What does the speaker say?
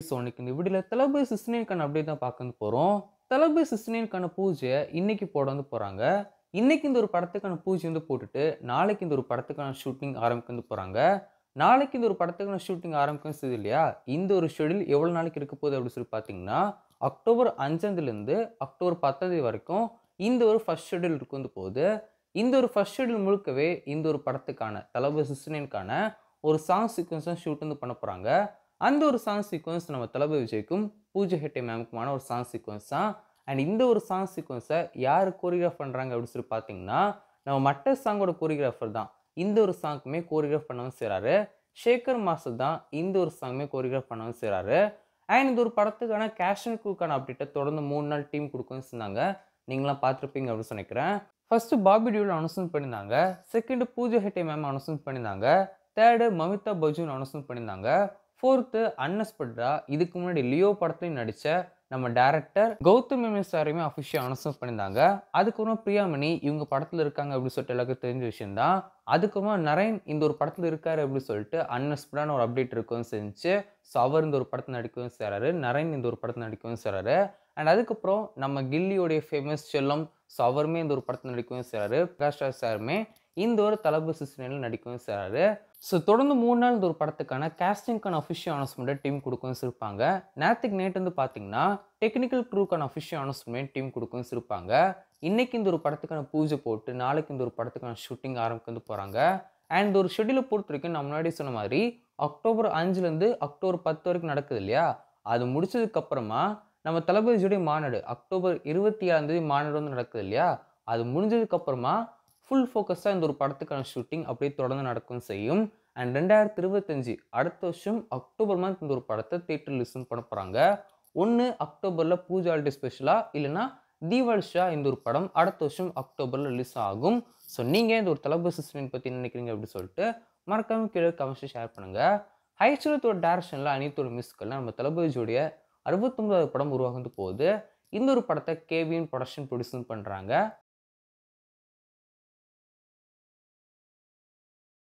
So இன்னைக்கு இந்த வீடியோல தளபதி 69க்கான அப்டேட் தான் பார்க்க போறோம். தளபதி 69க்கான பூஜைய இன்னைக்கு போட போறாங்க. இன்னைக்கு இந்த ஒரு படத்துக்கான பூஜை போட்டுட்டு, நாளைக்கு இந்த ஒரு படத்துக்கான ஷூட்டிங் ஆரம்பிக்க போறாங்க. நாளைக்கு இந்த ஒரு படத்துக்கான ஷூட்டிங் ஆரம்பிக்கும் செய்யுது இல்லையா? இந்த ஒரு ஷெட்யூல் எவ்வளவு நாளைக்கு இருக்க போகுது அப்படின்னு சொல்லி பார்த்தீங்கன்னா, அக்டோபர் 5லிருந்து அக்டோபர் 10 வரைக்கும் இந்த ஒரு ஃபர்ஸ்ட் ஷெட்யூல் இருக்கும் போகுது. இந்த ஒரு ஃபர்ஸ்ட் ஷெட்யூல் முழுக்கவே இந்த ஒரு படத்துக்கான தளபதி 69க்கான ஒரு சாங் சீக்வென்ஸ் ஷூட் பண்ண போறாங்க. அந்த ஒரு சாங் சீக்வென்ஸ் நம்ம தளபதி விஜய்க்கும், பூஜா ஹெக்டே மேம்க்குமான ஒரு சாங் சீக்வென்ஸ் தான். அண்ட் இந்த ஒரு சாங் சீக்வென்ஸை யார் கோரியோகிராஃப் பண்றாங்க அப்படின்னு சொல்லி பார்த்தீங்கன்னா, நம்ம மட்ட சாங்கோட கோரியோகிராஃபர் தான் இந்த ஒரு சாங்க்குமே கோரியோகிராஃப் பண்ணவும் செய்றாரு. ஷேகர் மாஸ்டர் தான் இந்த ஒரு சாங்குமே கோரியோகிராஃப் பண்ணவும் செய்றாரு. அண்ட் இந்த ஒரு படத்துக்கான கேஷ் அண்ட் க்ரூக்கான அப்டேட்டை தொடர்ந்து 3 நாள் டீம் குடுக்கவும் சொன்னாங்க. நீங்கலாம் பார்த்துருப்பீங்க அப்படின்னு நினைக்கிறேன். ஃபர்ஸ்ட் பாபி டியோல் அனௌன்ஸ்மென்ட் பண்ணியிருந்தாங்க. Second Pooja Hegde ma'am announcement பண்ணியிருந்தாங்க. தேர்டு மமிதா பஜூன் அனௌன்ஸ்மென்ட் பண்ணியிருந்தாங்க. ஃபோர்த்து அன்எக்ஸ்பெக்டடா இதுக்கு முன்னாடி லியோ படத்துலயும் நடிச்ச நம்ம டைரக்டர் கௌதம் மேனன் சாரையுமே அஃபிஷியல் அனௌன்ஸ் பண்ணியிருந்தாங்க. அதுக்கப்புறம் பிரியாமணி இவங்க படத்துல இருக்காங்க அப்படின்னு சொல்லிட்டு எல்லாருக்கும் தெரிஞ்ச விஷயம் தான். அதுக்கப்புறமா நரேன் இந்த ஒரு படத்துல இருக்காரு அப்படின்னு சொல்லிட்டு அன்எக்ஸ்பெக்டடான ஒரு அப்டேட் இருக்கவும் செஞ்சு. ஸோ அவர் இந்த ஒரு படத்தை நடிக்கவும் செய்றாரு. நரேன் இந்த ஒரு படத்தை நடிக்கவும் செய்றாரு. அண்ட் அதுக்கப்புறம் நம்ம கில்லியோடைய ஃபேமஸ் செல்லம் ஸோ அவருமே இந்த ஒரு படத்தில் நடிக்கவும் செய்றாரு. பிரகாஷ் ராஜ் சாருமே இந்த ஒரு தளபதி 69ல் நடிக்கவும் செய்றாரு. ஸோ தொடர்ந்து 3 நாள் இந்த ஒரு படத்துக்கான கேஸ்டிங்க்கான அஃபிஷியல் அனௌன்ஸ்மெண்ட்டை டீம் குடுக்கவும் இருப்பாங்க. நேத்து பார்த்தீங்கன்னா, டெக்னிக்கல் க்ரூக்கான அஃபிஷியல் அனௌன்ஸ்மென்ட் டீம் குடுக்கவும் இருப்பாங்க. இன்னைக்கு இந்த ஒரு படத்துக்கான பூஜை போட்டு, நாளைக்கு இந்த ஒரு படத்துக்கான ஷூட்டிங் ஆரம்பிக்க போறாங்க. அண்ட் ஒரு ஷெட்யூல பொறுத்தவரைக்கும் நான் முன்னாடி சொன்ன மாதிரி அக்டோபர் 5லேருந்து அக்டோபர் 10 வரைக்கும் நடக்குது இல்லையா? அது முடிச்சதுக்கு அப்புறமா நம்ம தளபதி விஜயோட மாநாடு அக்டோபர் 27 மாநாடு நடக்குது இல்லையா? அது முடிஞ்சதுக்கு அப்புறமா ஃபுல் ஃபோக்கஸா இந்த ஒரு படத்துக்கான ஷூட்டிங் அப்படியே தொடர்ந்து நடக்கவும் செய்யும். அண்ட் 2025 அடுத்த வருஷம் அக்டோபர் மந்த் இந்த ஒரு படத்தை தியேட்டர் ரிலீஸ் பண்ண போறாங்க. ஒண்ணு அக்டோபர்ல பூஜா ஹாலிடே ஸ்பெஷலா இல்லன்னா தீபாவளிஷா இந்த ஒரு படம் அடுத்த வருஷம் அக்டோபர்ல ரிலீஸ் ஆகும். ஸோ நீங்க இந்த ஒரு தளபதி 69 பத்தி என்ன நினைக்கிறீங்க அப்படின்னு சொல்லிட்டு மறக்காம கீழே கமெண்ட்ஸ்ல ஷேர் பண்ணுங்க. ஹரிச்சரத்தோட டைரக்ஷன்ல அனித்தோட மியூசிக்கல்ல நம்ம தளபதியோடைய 69வது படம் உருவாக போகுது. இந்த ஒரு படத்தை கேவிஎன் ப்ரொடக்ஷன் ப்ரொடியூஸ் பண்றாங்க.